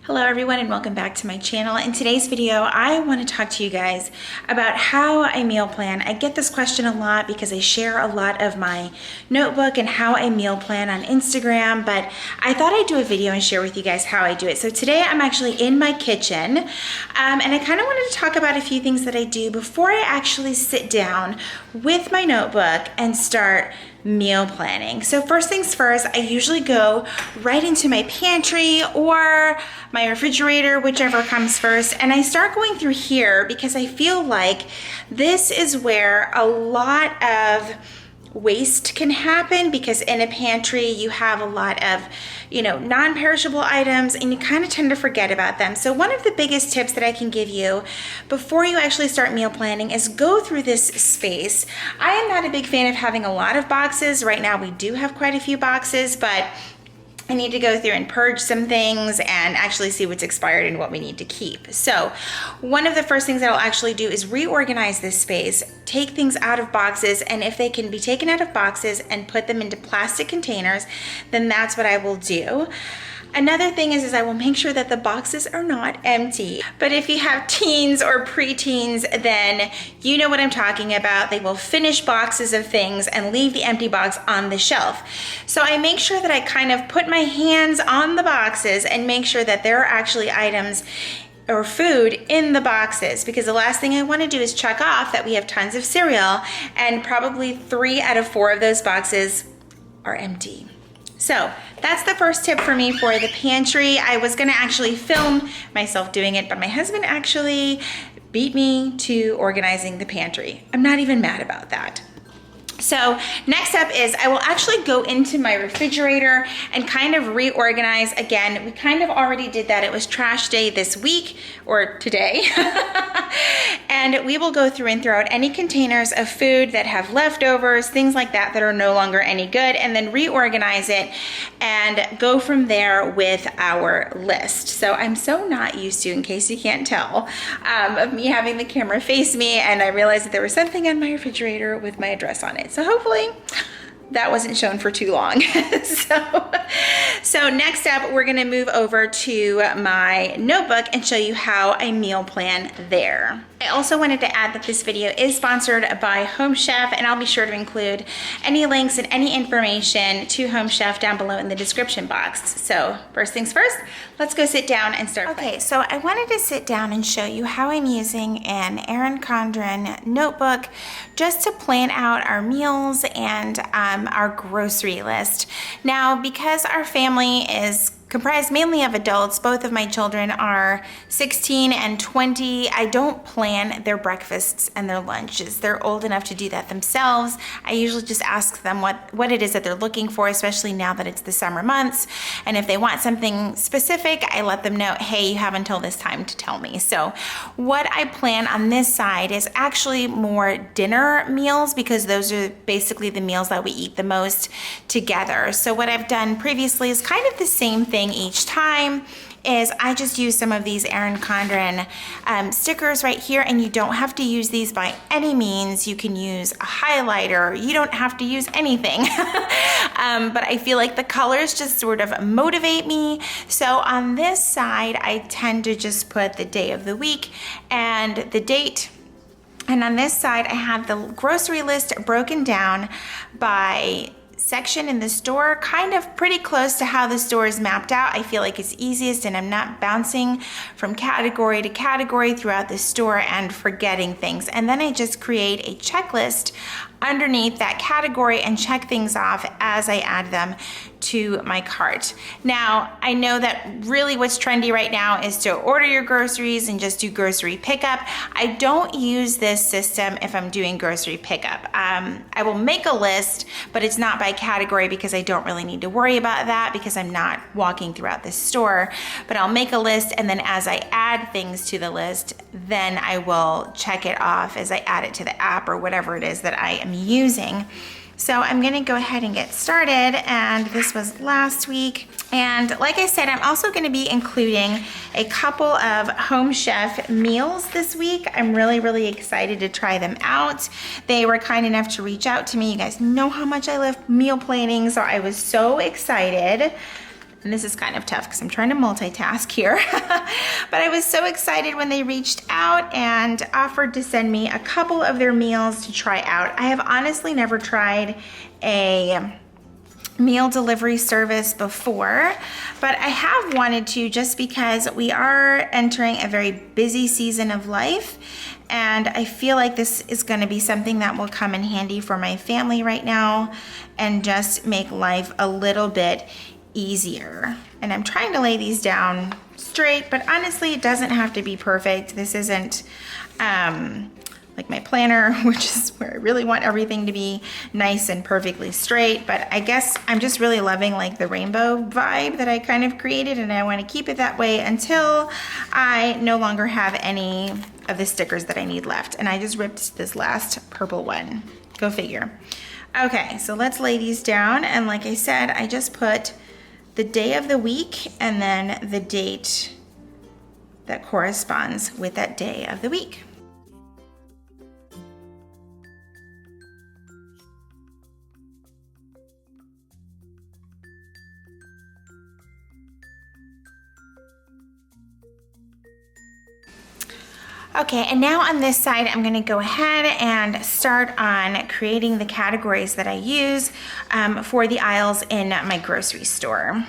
Hello everyone and welcome back to my channel. In today's video, I want to talk to you guys about how I meal plan. I get this question a lot because I share a lot of my notebook and how I meal plan on Instagram, but I thought I'd do a video and share with you guys how I do it. So today I'm actually in my kitchen and I kind of wanted to talk about a few things that I do before I actually sit down with my notebook and start meal planning. So first things first, I usually go right into my pantry or my refrigerator, whichever comes first, and I start going through here because I feel like this is where a lot of waste can happen, because in a pantry you have a lot of, non-perishable items and you kind of tend to forget about them. So one of the biggest tips that I can give you before you actually start meal planning is go through this space. I am not a big fan of having a lot of boxes. Right now we do have quite a few boxes, but I need to go through and purge some things and actually see what's expired and what we need to keep. So one of the first things that I'll actually do is reorganize this space, take things out of boxes, and if they can be taken out of boxes and put them into plastic containers, then that's what I will do. Another thing is I will make sure that the boxes are not empty. But if you have teens or preteens, then you know what I'm talking about. They will finish boxes of things and leave the empty box on the shelf. So I make sure that I kind of put my hands on the boxes and make sure that there are actually items or food in the boxes, because the last thing I want to do is check off that we have tons of cereal and probably 3 out of 4 of those boxes are empty. So that's the first tip for me for the pantry. I was gonna actually film myself doing it, but my husband actually beat me to organizing the pantry. I'm not even mad about that. So next up is I will actually go into my refrigerator and kind of reorganize. Again, we kind of already did that. It was trash day this week or today. And we will go through and throw out any containers of food that have leftovers, things like that that are no longer any good, and then reorganize it and go from there with our list. So I'm so not used to, in case you can't tell, of me having the camera face me, and I realized that there was something on my refrigerator with my address on it. So hopefully that wasn't shown for too long. So next up, we're gonna move over to my notebook and show you how I meal plan there. I also wanted to add that this video is sponsored by Home Chef, and I'll be sure to include any links and any information to Home Chef down below in the description box. So first things first, let's go sit down and start. Okay, so I wanted to sit down and show you how I'm using an Erin Condren notebook just to plan out our meals and our grocery list. Now, because our family is comprised mainly of adults, both of my children are 16 and 20. I don't plan their breakfasts and their lunches. They're old enough to do that themselves. I usually just ask them what it is that they're looking for, especially now that it's the summer months. And if they want something specific, I let them know, hey, you have until this time to tell me. So what I plan on this side is actually more dinner meals, because those are basically the meals that we eat the most together. So what I've done previously is kind of the same thing each time. Is I just use some of these Erin Condren stickers right here, and you don't have to use these by any means. You can use a highlighter. You don't have to use anything. But I feel like the colors just sort of motivate me. So on this side, I tend to just put the day of the week and the date. And on this side, I have the grocery list broken down by section in the store, kind of pretty close to how the store is mapped out. I feel like it's easiest, and I'm not bouncing from category to category throughout the store and forgetting things. And then I just create a checklist underneath that category and check things off as I add them to my cart. Now, I know that really what's trendy right now is to order your groceries and just do grocery pickup. I don't use this system if I'm doing grocery pickup. I will make a list, but it's not by category because I don't really need to worry about that because I'm not walking throughout the store. But I'll make a list, and then as I add things to the list, then I will check it off as I add it to the app or whatever it is that I am using. So I'm gonna go ahead and get started, and this was last week. And like I said, I'm also gonna be including a couple of Home Chef meals this week. I'm really excited to try them out. They were kind enough to reach out to me. You guys know how much I love meal planning, so I was so excited And this is kind of tough because I'm trying to multitask here. But I was so excited when they reached out and offered to send me a couple of their meals to try out. I have honestly never tried a meal delivery service before, but I have wanted to just because we are entering a very busy season of life, and I feel like this is going to be something that will come in handy for my family right now and just make life a little bit easier. And I'm trying to lay these down straight, but honestly it doesn't have to be perfect. This isn't like my planner, which is where I really want everything to be nice and perfectly straight. But I guess I'm just really loving like the rainbow vibe that I kind of created, and I want to keep it that way until I no longer have any of the stickers that I need left. And I just ripped this last purple one. Go figure. Okay, so let's lay these down. And like I said, I just put the day of the week and then the date that corresponds with that day of the week. Okay, and now on this side, I'm gonna go ahead and start on creating the categories that I use for the aisles in my grocery store.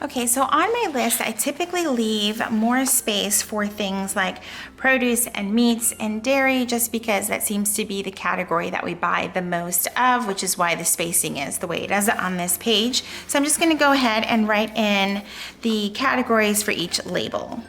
Okay, so on my list, I typically leave more space for things like produce and meats and dairy, just because that seems to be the category that we buy the most of, which is why the spacing is the way it is on this page. So I'm just gonna go ahead and write in the categories for each label.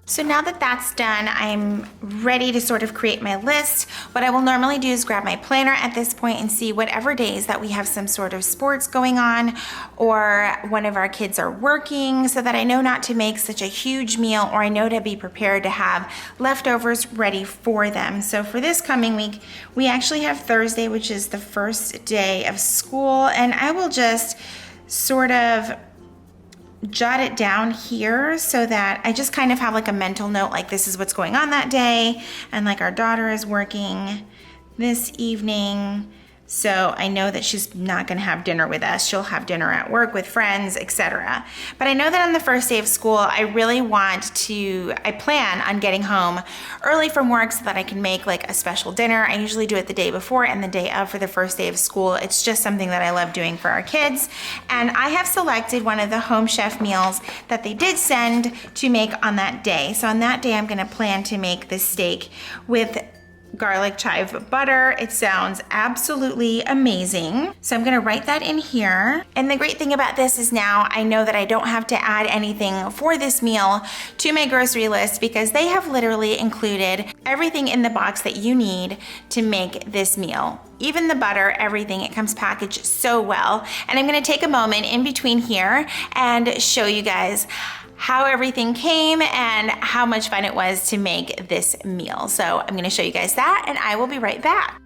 So now that that's done, I'm ready to sort of create my list. What I will normally do is grab my planner at this point and see whatever days that we have some sort of sports going on or one of our kids are working, so that I know not to make such a huge meal, or I know to be prepared to have leftovers ready for them. So for this coming week, we actually have Thursday, which is the first day of school, and I will just sort of jot it down here so that I just kind of have like a mental note, like this is what's going on that day, and like our daughter is working this evening, so I know that she's not gonna have dinner with us. She'll have dinner at work with friends, etc. But I know that on the first day of school, I plan on getting home early from work so that I can make like a special dinner. I usually do it the day before and the day of for the first day of school. It's just something that I love doing for our kids. And I have selected one of the Home Chef meals that they did send to make on that day. So on that day, I'm gonna plan to make this steak with garlic chive butter. It sounds absolutely amazing. So I'm gonna write that in here. And the great thing about this is now I know that I don't have to add anything for this meal to my grocery list, because they have literally included everything in the box that you need to make this meal. Even the butter, everything, it comes packaged so well. And I'm gonna take a moment in between here and show you guys how everything came and how much fun it was to make this meal. So I'm gonna show you guys that, and I will be right back.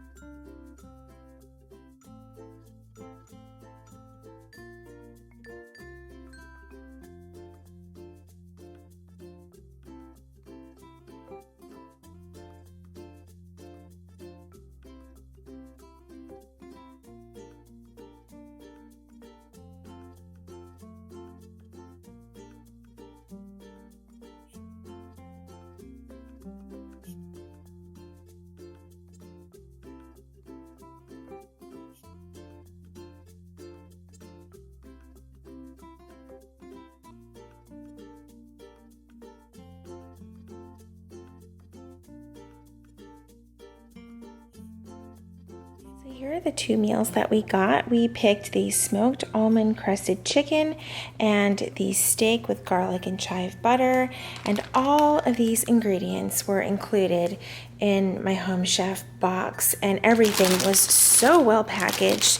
So here are the two meals that we got. We picked the smoked almond crusted chicken and the steak with garlic and chive butter, and all of these ingredients were included in my Home Chef box, and everything was so well packaged.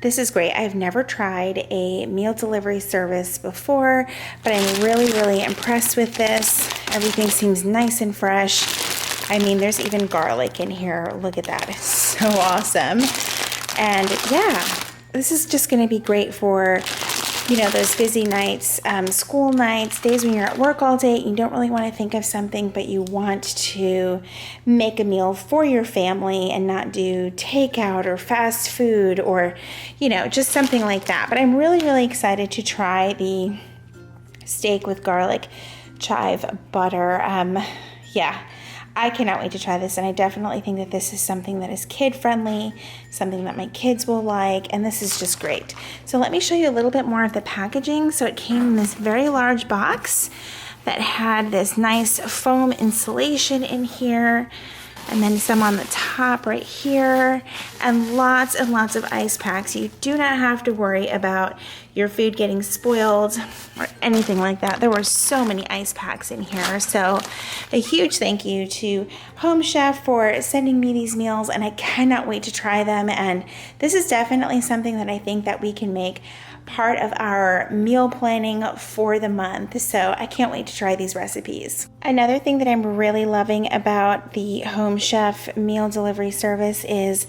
This is great. I've never tried a meal delivery service before, but I'm really, really impressed with this. Everything seems nice and fresh. I mean, there's even garlic in here. Look at that, it's so awesome. And yeah, this is just gonna be great for, you know, those busy nights, school nights, days when you're at work all day, you don't really want to think of something, but you want to make a meal for your family and not do takeout or fast food or, you know, just something like that. But I'm really, really excited to try the steak with garlic chive butter. Yeah. I cannot wait to try this, and I definitely think that this is something that is kid-friendly, something that my kids will like, and this is just great. So let me show you a little bit more of the packaging. So it came in this very large box that had this nice foam insulation in here, and then some on the top right here, and lots of ice packs. You do not have to worry about your food getting spoiled or anything like that. There were so many ice packs in here. So a huge thank you to Home Chef for sending me these meals, and I cannot wait to try them. And this is definitely something that I think that we can make part of our meal planning for the month. So I can't wait to try these recipes. Another thing that I'm really loving about the Home Chef meal delivery service is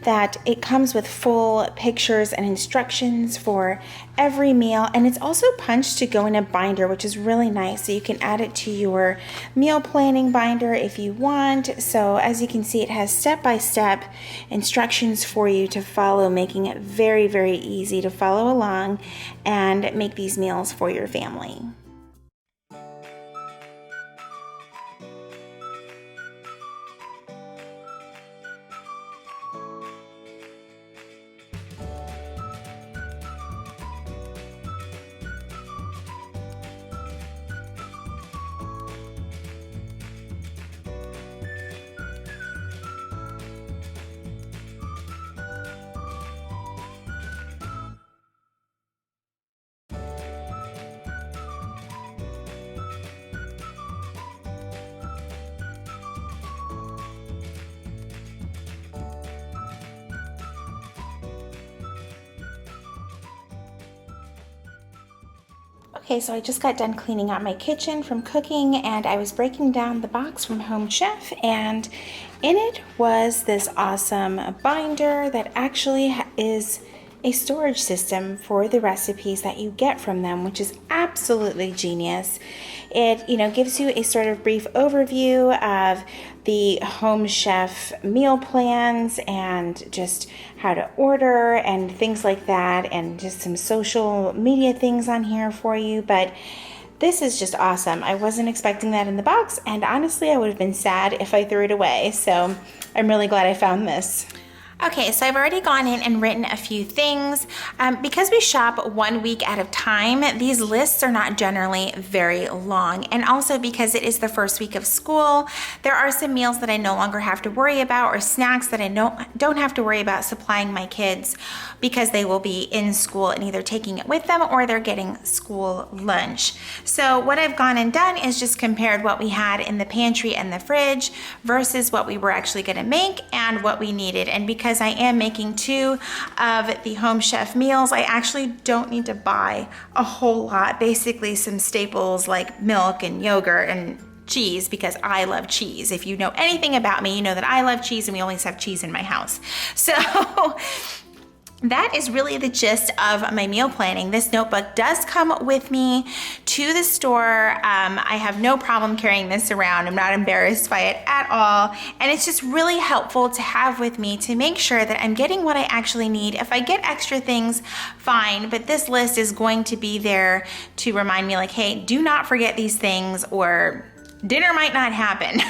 that it comes with full pictures and instructions for every meal, and it's also punched to go in a binder, which is really nice. So you can add it to your meal planning binder if you want. So as you can see, it has step-by-step instructions for you to follow, making it very, very easy to follow along and make these meals for your family. Okay, so I just got done cleaning out my kitchen from cooking, and I was breaking down the box from Home Chef, and in it was this awesome binder that actually is a storage system for the recipes that you get from them, which is absolutely genius. It, you know, gives you a sort of brief overview of the Home Chef meal plans and just how to order and things like that, and just some social media things on here for you. But this is just awesome. I wasn't expecting that in the box, and honestly, I would have been sad if I threw it away. So I'm really glad I found this. Okay, so I've already gone in and written a few things. Because we shop 1 week at a time, these lists are not generally very long. And also because it is the first week of school, there are some meals that I no longer have to worry about, or snacks that I don't have to worry about supplying my kids, because they will be in school and either taking it with them or they're getting school lunch. So what I've gone and done is just compared what we had in the pantry and the fridge versus what we were actually gonna make and what we needed. And because I am making 2 of the Home Chef meals, I actually don't need to buy a whole lot. Basically some staples like milk and yogurt and cheese, because I love cheese. If you know anything about me, you know that I love cheese, and we always have cheese in my house. So that is really the gist of my meal planning. This notebook does come with me to the store. I have no problem carrying this around. I'm not embarrassed by it at all. And it's just really helpful to have with me to make sure that I'm getting what I actually need. If I get extra things, fine, but this list is going to be there to remind me, like, hey, do not forget these things, or dinner might not happen.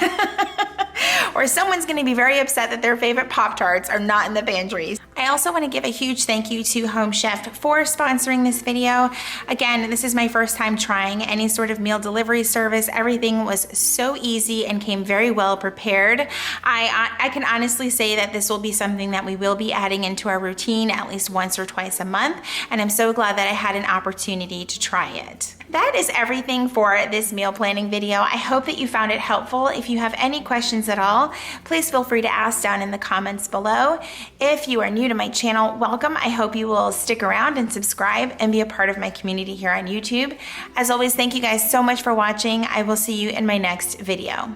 Or someone's gonna be very upset that their favorite Pop-Tarts are not in the pantries. I also wanna give a huge thank you to Home Chef for sponsoring this video. Again, this is my first time trying any sort of meal delivery service. Everything was so easy and came very well prepared. I can honestly say that this will be something that we will be adding into our routine at least once or twice a month, and I'm so glad that I had an opportunity to try it. That is everything for this meal planning video. I hope that you found it helpful. If you have any questions at all, please feel free to ask down in the comments below. If you are new to my channel, welcome. I hope you will stick around and subscribe and be a part of my community here on YouTube. As always, thank you guys so much for watching. I will see you in my next video.